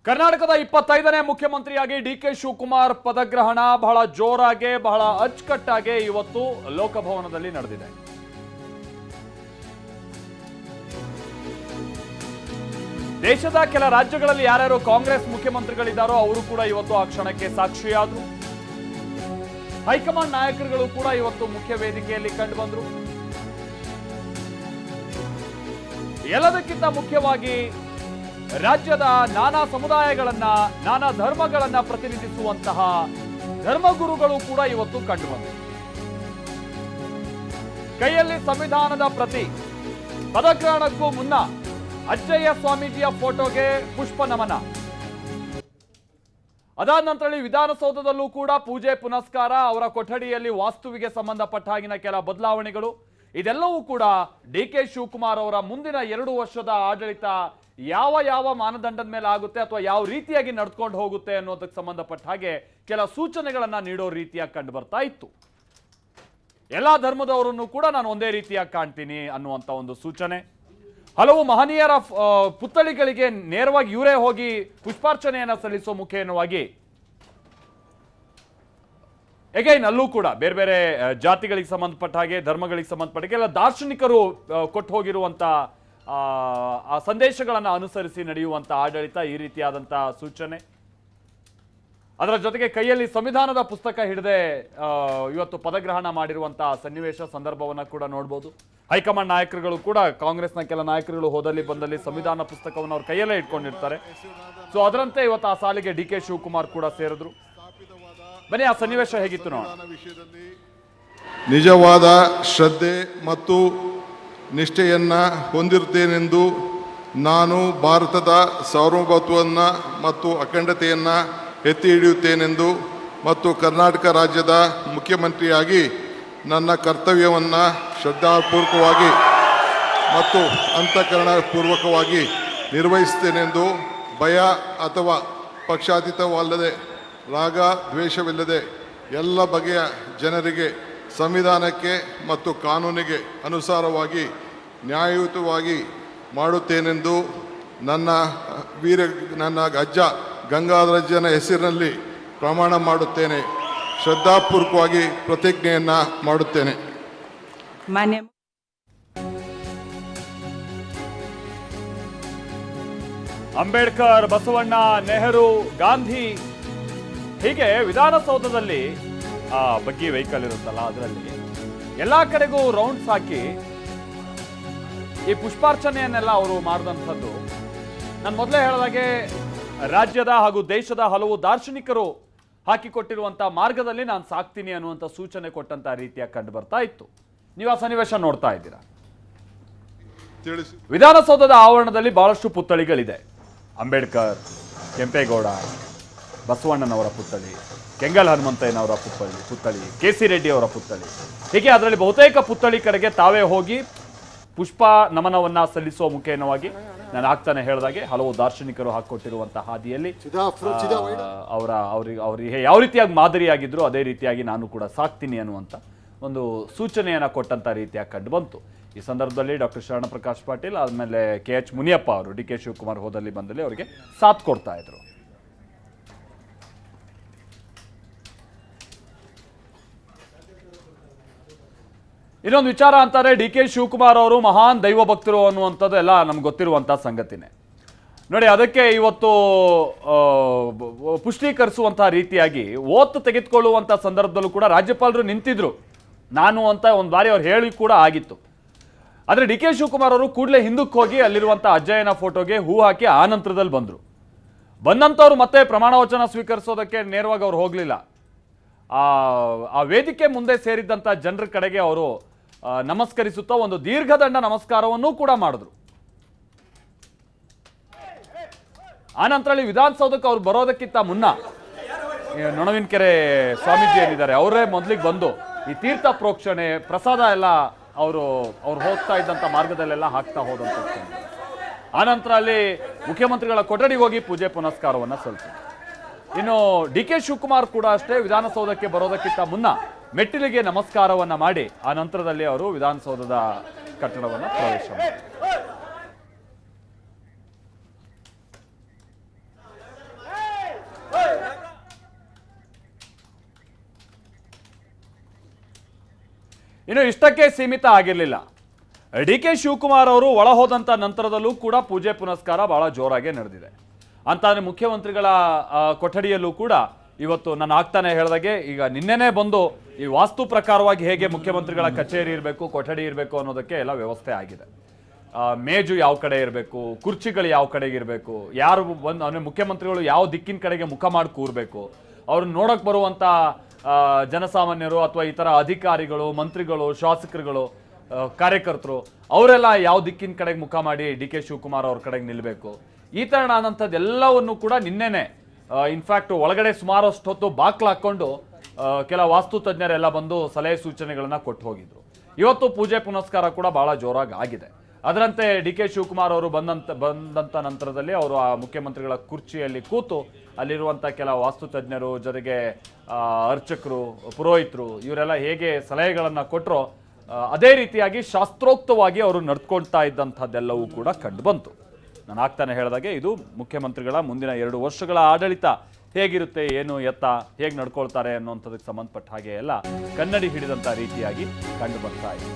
ಕರ್ನಾಟಕದ 25ನೇ ಮುಖ್ಯಮಂತ್ರಿಯಾಗಿ ಡಿಕೆ ಶಿವಕುಮಾರ್ ಪದಗ್ರಹಣ ಬಹಳ ಜೋರಾಗಿ ಬಹಳ ಅಚ್ಚುಕಟ್ಟಾಗಿ ಇವತ್ತು ಲೋಕಭವನದಲ್ಲಿ ನಡೆದಿದೆ. ದೇಶದ ಕೆಲ ರಾಜ್ಯಗಳಲ್ಲಿ ಯಾರ್ಯಾರು ಕಾಂಗ್ರೆಸ್ ಮುಖ್ಯಮಂತ್ರಿಗಳಿದ್ದಾರೋ ಅವರು ಕೂಡ ಇವತ್ತು ಆ ಕ್ಷಣಕ್ಕೆ ಸಾಕ್ಷಿಯಾದರು. ಹೈಕಮಾಂಡ್ ನಾಯಕರುಗಳು ಕೂಡ ಇವತ್ತು ಮುಖ್ಯ ವೇದಿಕೆಯಲ್ಲಿ ಕಂಡುಬಂದರು. ಎಲ್ಲದಕ್ಕಿಂತ ಮುಖ್ಯವಾಗಿ ರಾಜ್ಯದ ನಾನಾ ಸಮುದಾಯಗಳನ್ನ ನಾನಾ ಧರ್ಮಗಳನ್ನ ಪ್ರತಿನಿಧಿಸುವಂತಹ ಧರ್ಮಗುರುಗಳು ಕೂಡ ಇವತ್ತು ಕಂಡುಬಂದರು. ಕೈಯಲ್ಲಿ ಸಂವಿಧಾನದ ಪ್ರತಿ, ಪದಗ್ರಹಣಕ್ಕೂ ಮುನ್ನ ಅಜ್ಜಯ್ಯ ಸ್ವಾಮೀಜಿಯ ಫೋಟೋಗೆ ಪುಷ್ಪ ನಮನ. ಅದಾದ ನಂತರ ವಿಧಾನಸೌಧದಲ್ಲೂ ಕೂಡ ಪೂಜೆ ಪುನಸ್ಕಾರ, ಅವರ ಕೊಠಡಿಯಲ್ಲಿ ವಾಸ್ತುವಿಗೆ ಸಂಬಂಧಪಟ್ಟ ಹಾಗಿನ ಕೆಲ ಬದಲಾವಣೆಗಳು, ಇದೆಲ್ಲವೂ ಕೂಡ ಡಿಕೆ ಶಿವಕುಮಾರ್ ಅವರ ಮುಂದಿನ 2 ವರ್ಷದ ಆಡಳಿತ ಯಾವ ಮಾನದಂಡದ ಮೇಲೆ ಆಗುತ್ತೆ ಅಥವಾ ಯಾವ ರೀತಿಯಾಗಿ ನಡ್ಕೊಂಡು ಹೋಗುತ್ತೆ ಅನ್ನೋದಕ್ಕೆ ಸಂಬಂಧಪಟ್ಟ ಹಾಗೆ ಕೆಲ ಸೂಚನೆಗಳನ್ನ ನೀಡೋ ರೀತಿಯಾಗಿ ಕಂಡು ಬರ್ತಾ ಇತ್ತು. ಎಲ್ಲಾ ಧರ್ಮದವರನ್ನು ಕೂಡ ನಾನು ಒಂದೇ ರೀತಿಯಾಗಿ ಕಾಣ್ತೀನಿ ಅನ್ನುವಂತ ಒಂದು ಸೂಚನೆ. ಹಲವು ಮಹನೀಯರ ಪುತ್ಥಳಿಗಳಿಗೆ ನೇರವಾಗಿ ಇವರೇ ಹೋಗಿ ಪುಷ್ಪಾರ್ಚನೆಯನ್ನ ಸಲ್ಲಿಸೋ ಮುಖೇನವಾಗಿ ಎಗೈನ್ ಅಲ್ಲೂ ಕೂಡ ಬೇರೆ ಬೇರೆ ಜಾತಿಗಳಿಗೆ ಸಂಬಂಧಪಟ್ಟ ಹಾಗೆ ಧರ್ಮಗಳಿಗೆ ಸಂಬಂಧಪಟ್ಟ ಎಲ್ಲ ದಾರ್ಶನಿಕರು ಕೊಟ್ಟು ಹೋಗಿರುವಂತ ಆ ಸಂದೇಶಗಳನ್ನು ಅನುಸರಿಸಿ ನಡೆಯುವಂತ ಆಡಳಿತ, ಈ ರೀತಿಯಾದಂತ ಸೂಚನೆ. ಅದರ ಜೊತೆಗೆ ಕೈಯಲ್ಲಿ ಸಂವಿಧಾನದ ಪುಸ್ತಕ ಹಿಡದೆ ಇವತ್ತು ಪದಗ್ರಹಣ ಮಾಡಿರುವಂತಹ ಸನ್ನಿವೇಶ ಸಂದರ್ಭವನ್ನ ಕೂಡ ನೋಡ್ಬೋದು. ಹೈಕಮಾಂಡ್ ನಾಯಕರುಗಳು ಕೂಡ ಕಾಂಗ್ರೆಸ್ನ ಕೆಲ ನಾಯಕರುಗಳು ಹೋದಲ್ಲಿ ಬಂದಲ್ಲಿ ಸಂವಿಧಾನ ಪುಸ್ತಕವನ್ನು ಅವ್ರ ಕೈಯಲ್ಲೇ ಇಟ್ಕೊಂಡಿರ್ತಾರೆ. ಸೊ ಅದರಂತೆ ಇವತ್ತು ಆ ಸಾಲಿಗೆ ಡಿಕೆ ಶಿವಕುಮಾರ್ ಕೂಡ ಸೇರಿದ್ರು. ಬನ್ನಿ ಆ ಸನ್ನಿವೇಶ ಹೇಗಿತ್ತು ನೋಡೋಣ. ನಿಜವಾದ ಶ್ರದ್ಧೆ ಮತ್ತು ನಿಷ್ಠೆಯನ್ನು ಹೊಂದಿರುತ್ತೇನೆಂದು ನಾನು ಭಾರತದ ಸಾರ್ವಭೌಮತ್ವವನ್ನು ಮತ್ತು ಅಖಂಡತೆಯನ್ನು ಎತ್ತಿ ಹಿಡಿಯುತ್ತೇನೆಂದು ಮತ್ತು ಕರ್ನಾಟಕ ರಾಜ್ಯದ ಮುಖ್ಯಮಂತ್ರಿಯಾಗಿ ನನ್ನ ಕರ್ತವ್ಯವನ್ನು ಶ್ರದ್ಧಾಪೂರ್ವಕವಾಗಿ ಮತ್ತು ಅಂತಃಕರಣಪೂರ್ವಕವಾಗಿ ನಿರ್ವಹಿಸುತ್ತೇನೆಂದು ಭಯ ಅಥವಾ ಪಕ್ಷಾತೀತವಲ್ಲದೆ ರಾಗ ದ್ವೇಷವಿಲ್ಲದೆ ಎಲ್ಲ ಬಗೆಯ ಜನರಿಗೆ ಸಂವಿಧಾನಕ್ಕೆ ಮತ್ತು ಕಾನೂನಿಗೆ ಅನುಸಾರವಾಗಿ ನ್ಯಾಯಯುತವಾಗಿ ಮಾಡುತ್ತೇನೆಂದು ನನ್ನ ಅಜ್ಜ ಗಂಗಾಧರಜ್ಜನ ಹೆಸರಿನಲ್ಲಿ ಪ್ರಮಾಣ ಮಾಡುತ್ತೇನೆ. ಶ್ರದ್ಧಾಪೂರ್ವಕವಾಗಿ ಪ್ರತಿಜ್ಞೆಯನ್ನ ಮಾಡುತ್ತೇನೆ. ಅಂಬೇಡ್ಕರ್, ಬಸವಣ್ಣ, ನೆಹರು, ಗಾಂಧಿ, ಹೀಗೆ ವಿಧಾನಸೌಧದಲ್ಲಿ ಆ ಬಗ್ಗಿ ವೆಹಿಕಲ್ ಇರುತ್ತಲ್ಲ ಅದರಲ್ಲಿ ಎಲ್ಲಾ ಕಡೆಗೂ ರೌಂಡ್ಸ್ ಹಾಕಿ ಈ ಪುಷ್ಪಾರ್ಚನೆಯನ್ನೆಲ್ಲ ಅವರು ಮಾಡಿದಂಥದ್ದು ನಾನು ಮೊದಲೇ ಹೇಳಿದಾಗೆ ರಾಜ್ಯದ ಹಾಗೂ ದೇಶದ ಹಲವು ದಾರ್ಶನಿಕರು ಹಾಕಿಕೊಟ್ಟಿರುವಂತಹ ಮಾರ್ಗದಲ್ಲಿ ನಾನು ಸಾಕ್ತೀನಿ ಅನ್ನುವಂಥ ಸೂಚನೆ ಕೊಟ್ಟಂತ ರೀತಿಯಾಗಿ ಕಂಡು ಬರ್ತಾ ಇತ್ತು. ನೀವು ಆ ಸನ್ನಿವೇಶ ನೋಡ್ತಾ ಇದ್ದೀರಾ. ವಿಧಾನಸೌಧದ ಆವರಣದಲ್ಲಿ ಬಹಳಷ್ಟು ಪುತ್ಥಳಿಗಳಿದೆ. ಅಂಬೇಡ್ಕರ್, ಕೆಂಪೇಗೌಡ, ಬಸವಣ್ಣನವರ ಪುತ್ಥಳಿ, ಕೆಂಗಲ್ ಹನುಮಂತಯ್ಯನವರ ಪುತ್ಥಳಿ, ಕೆ.ಸಿ. ರೆಡ್ಡಿ ಅವರ ಪುತ್ಥಳಿ, ಹೀಗೆ ಅದರಲ್ಲಿ ಬಹುತೇಕ ಪುತ್ಥಳಿ ಕಡೆಗೆ ತಾವೇ ಹೋಗಿ ಪುಷ್ಪ ನಮನವನ್ನ ಸಲ್ಲಿಸುವ ಮುಖೇನವಾಗಿ ನಾನು ಆಗ್ತಾನೆ ಹೇಳಿದಾಗೆ ಹಲವು ದಾರ್ಶನಿಕರು ಹಾಕೊಟ್ಟಿರುವಂತಹ ಹಾದಿಯಲ್ಲಿ ಅವರಿಗೆ ಯಾವ ರೀತಿಯಾಗಿ ಮಾದರಿಯಾಗಿದ್ರು ಅದೇ ರೀತಿಯಾಗಿ ನಾನು ಕೂಡ ಸಾಕ್ತೀನಿ ಅನ್ನುವಂಥ ಒಂದು ಸೂಚನೆಯನ್ನು ಕೊಟ್ಟಂತ ರೀತಿಯಾಗಿ ಕಂಡು ಬಂತು. ಈ ಸಂದರ್ಭದಲ್ಲಿ ಡಾಕ್ಟರ್ ಶರಣಪ್ರಕಾಶ್ ಪಾಟೀಲ್, ಆದಮೇಲೆ ಕೆ.ಎಚ್. ಮುನಿಯಪ್ಪ ಅವರು ಡಿ ಕೆ ಶಿವಕುಮಾರ್ ಹೋದಲ್ಲಿ ಬಂದಲ್ಲಿ ಅವರಿಗೆ ಸಾಥ್ ಕೊಡ್ತಾ ಇದ್ರು. ಇನ್ನೊಂದು ವಿಚಾರ ಅಂತಾರೆ, ಡಿ ಕೆ ಶಿವಕುಮಾರ್ ಅವರು ಮಹಾನ್ ದೈವ ಭಕ್ತರು ಅನ್ನುವಂಥದ್ದು ಎಲ್ಲ ನಮ್ಗೆ ಗೊತ್ತಿರುವಂಥ ಸಂಗತಿನೇ. ನೋಡಿ, ಅದಕ್ಕೆ ಇವತ್ತು ಪುಷ್ಟೀಕರಿಸುವಂತಹ ರೀತಿಯಾಗಿ ಓತ್ತು ತೆಗೆದುಕೊಳ್ಳುವಂಥ ಸಂದರ್ಭದಲ್ಲೂ ಕೂಡ ರಾಜ್ಯಪಾಲರು ನಿಂತಿದ್ರು ನಾನು ಅಂತ ಒಂದು ಬಾರಿ ಅವ್ರು ಹೇಳಿ ಕೂಡ ಆಗಿತ್ತು. ಆದರೆ ಡಿ ಕೆ ಶಿವಕುಮಾರ್ ಅವರು ಕೂಡಲೇ ಹಿಂದಕ್ಕೆ ಹೋಗಿ ಅಲ್ಲಿರುವಂಥ ಅಜ್ಜಯ್ಯನ ಫೋಟೋಗೆ ಹೂ ಹಾಕಿ ಆ ನಂತರದಲ್ಲಿ ಬಂದರು. ಬಂದಂಥವ್ರು ಮತ್ತೆ ಪ್ರಮಾಣ ವಚನ ಸ್ವೀಕರಿಸೋದಕ್ಕೆ ನೇರವಾಗಿ ಅವ್ರು ಹೋಗಲಿಲ್ಲ. ಆ ವೇದಿಕೆ ಮುಂದೆ ಸೇರಿದ್ದಂಥ ಜನರ ಕಡೆಗೆ ಅವರು ನಮಸ್ಕರಿಸುತ್ತಾ ಒಂದು ದೀರ್ಘದಂಡ ನಮಸ್ಕಾರವನ್ನೂ ಕೂಡ ಮಾಡಿದ್ರು. ಆನಂತರ ವಿಧಾನಸೌಧಕ್ಕೆ ಅವ್ರು ಬರೋದಕ್ಕಿಂತ ಮುನ್ನ ನೊಣವಿನಕೆರೆ ಸ್ವಾಮೀಜಿ ಏನಿದ್ದಾರೆ ಅವರೇ ಮೊದಲಿಗೆ ಬಂದು ಈ ತೀರ್ಥ ಪ್ರೋಕ್ಷಣೆ ಪ್ರಸಾದ ಎಲ್ಲ ಅವರು ಹೋಗ್ತಾ ಇದ್ದಂಥ ಮಾರ್ಗದಲ್ಲೆಲ್ಲ ಹಾಕ್ತಾ ಹೋದಂಥ. ಆನಂತರ ಅಲ್ಲಿ ಮುಖ್ಯಮಂತ್ರಿಗಳ ಕೊಠಡಿಗೆ ಹೋಗಿ ಪೂಜೆ ಪುನಸ್ಕಾರವನ್ನು ಸಲ್ಲಿಸಿದ್ರು. ಇನ್ನು ಡಿ ಕೆ ಶಿವಕುಮಾರ್ ಕೂಡ ಅಷ್ಟೇ ವಿಧಾನಸೌಧಕ್ಕೆ ಬರೋದಕ್ಕಿಂತ ಮುನ್ನ ಮೆಟ್ಟಿಲಿಗೆ ನಮಸ್ಕಾರವನ್ನ ಮಾಡಿ ಆ ನಂತರದಲ್ಲಿ ಅವರು ವಿಧಾನಸೌಧದ ಕಟ್ಟಡವನ್ನು ಪ್ರವೇಶ ಮಾಡಿದರು. ಇನ್ನು ಇಷ್ಟಕ್ಕೆ ಸೀಮಿತ ಆಗಿರಲಿಲ್ಲ. ಡಿ ಕೆ ಶಿವಕುಮಾರ್ ಅವರು ಒಳ ಹೋದಂಥ ನಂತರದಲ್ಲೂ ಕೂಡ ಪೂಜೆ ಪುನಸ್ಕಾರ ಬಹಳ ಜೋರಾಗಿ ನಡೆದಿದೆ. ಅಂತಾನೆ ಮುಖ್ಯಮಂತ್ರಿಗಳ ಕೊಠಡಿಯಲ್ಲೂ ಕೂಡ ಇವತ್ತು ನಾನು ಆಗ್ತಾನೆ ಹೇಳಿದಾಗೆ ಈಗ ನಿನ್ನೆನೇ ಬಂದು ಈ ವಾಸ್ತು ಪ್ರಕಾರವಾಗಿ ಹೇಗೆ ಮುಖ್ಯಮಂತ್ರಿಗಳ ಕಚೇರಿ ಇರಬೇಕು, ಕೊಠಡಿ ಇರಬೇಕು ಅನ್ನೋದಕ್ಕೆ ಎಲ್ಲ ವ್ಯವಸ್ಥೆ ಆಗಿದೆ. ಮೇಜು ಯಾವ ಕಡೆ ಇರಬೇಕು, ಕುರ್ಚಿಗಳು ಯಾವ ಕಡೆಗೆ ಇರಬೇಕು, ಯಾರು ಬಂದು ಅಂದರೆ ಮುಖ್ಯಮಂತ್ರಿಗಳು ಯಾವ ದಿಕ್ಕಿನ ಕಡೆಗೆ ಮುಖ ಮಾಡಿ ಕೂರಬೇಕು, ಅವ್ರನ್ನ ನೋಡಕ್ಕೆ ಬರುವಂಥ ಜನಸಾಮಾನ್ಯರು ಅಥವಾ ಇತರ ಅಧಿಕಾರಿಗಳು, ಮಂತ್ರಿಗಳು, ಶಾಸಕರುಗಳು, ಕಾರ್ಯಕರ್ತರು ಅವರೆಲ್ಲ ಯಾವ ದಿಕ್ಕಿನ ಕಡೆಗೆ ಮುಖ ಮಾಡಿ ಡಿ ಕೆ ಶಿವಕುಮಾರ್ ಅವ್ರ ಕಡೆಗೆ ನಿಲ್ಲಬೇಕು, ಈ ಥರನಾದಂಥದ್ದೆಲ್ಲವನ್ನು ಕೂಡ ನಿನ್ನೆನೆ ಇನ್ಫ್ಯಾಕ್ಟ್ ಒಳಗಡೆ ಸುಮಾರು ಅಷ್ಟು ಹೊತ್ತು ಬಾಕ್ಲು ಹಾಕ್ಕೊಂಡು ಕೆಲ ವಾಸ್ತು ತಜ್ಞರೆಲ್ಲ ಬಂದು ಸಲಹೆ ಸೂಚನೆಗಳನ್ನು ಕೊಟ್ಟು ಹೋಗಿದ್ರು. ಇವತ್ತು ಪೂಜೆ ಪುನಸ್ಕಾರ ಕೂಡ ಬಹಳ ಜೋರಾಗಿ ಆಗಿದೆ. ಅದರಂತೆ ಡಿ ಕೆ ಶಿವಕುಮಾರ್ ಅವರು ಬಂದಂಥ ನಂತರದಲ್ಲಿ ಅವರು ಆ ಮುಖ್ಯಮಂತ್ರಿಗಳ ಕುರ್ಚಿಯಲ್ಲಿ ಕೂತು ಅಲ್ಲಿರುವಂಥ ಕೆಲ ವಾಸ್ತು ತಜ್ಞರು ಜೊತೆಗೆ ಅರ್ಚಕರು, ಪುರೋಹಿತರು ಇವರೆಲ್ಲ ಹೇಗೆ ಸಲಹೆಗಳನ್ನು ಕೊಟ್ಟರೋ ಅದೇ ರೀತಿಯಾಗಿ ಶಾಸ್ತ್ರೋಕ್ತವಾಗಿ ಅವರು ನಡ್ಕೊಳ್ತಾ ಇದ್ದಂಥದ್ದೆಲ್ಲವೂ ಕೂಡ ಕಂಡು ಬಂತು. ನಾನು ಆಗ್ತಾನೆ ಹೇಳಿದಾಗೆ ಇದು ಮುಖ್ಯಮಂತ್ರಿಗಳ ಮುಂದಿನ 2 ವರ್ಷಗಳ ಆಡಳಿತ ಹೇಗಿರುತ್ತೆ, ಏನು ಎತ್ತ, ಹೇಗೆ ನಡ್ಕೊಳ್ತಾರೆ ಅನ್ನುವಂಥದಕ್ಕೆ ಸಂಬಂಧಪಟ್ಟ ಹಾಗೆ ಎಲ್ಲ ಕನ್ನಡಿ ಹಿಡಿದಂಥ ರೀತಿಯಾಗಿ ಕಂಡು ಬರ್ತಾ ಇದೆ.